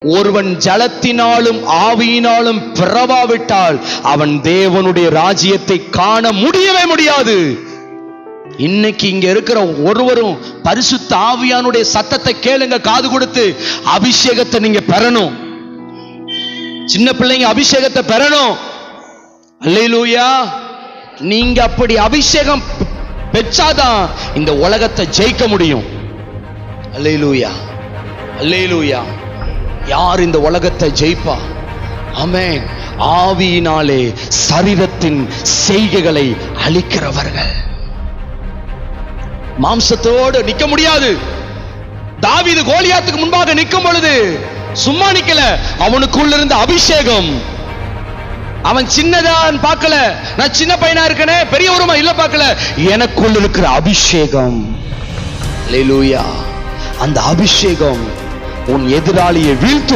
ஒருவன் ஜலத்தினாலும் ஆவியினாலும் பிறவாவிட்டால் அவன் தேவனுடைய ராஜ்யத்தை காண முடியவே முடியாது. இன்னைக்கு இங்க இருக்கிற ஒருவரும் பரிசுத்த ஆவியானுடைய சத்தத்தை கேளுங்க, காது கொடுத்து. அபிஷேகத்தை நீங்க பெறணும். சின்ன பிள்ளைங்க அபிஷேகத்தை பெறணும். அல்லேலூயா. நீங்க அப்படி அபிஷேகம் பெற்றாதான் இந்த உலகத்தை ஜெயிக்க முடியும். அல்லேலூயா, அல்லேலூயா. யார் இந்த உலகத்தை ஜெயிப்பா? ஆமென். ஆவியினாலே சரீரத்தின் செய்கைகளை அழிக்கிறவர்கள். மாம்சத்தோடு நிக்க முடியாது. தாவீது கோலியாத்துக்கு முன்பாக நிற்கும் பொழுது சும்மா நிக்கல, அவனுக்குள்ள இருந்த அபிஷேகம். அவன் சின்னதான் பார்க்கல, நான் சின்ன பையனா இருக்கனே பெரிய உருமா இல்ல பார்க்கல, எனக்குள்ள இருக்கிற அபிஷேகம். அல்லேலூயா. அந்த அபிஷேகம் உன் எதிராளியை வீழ்த்து.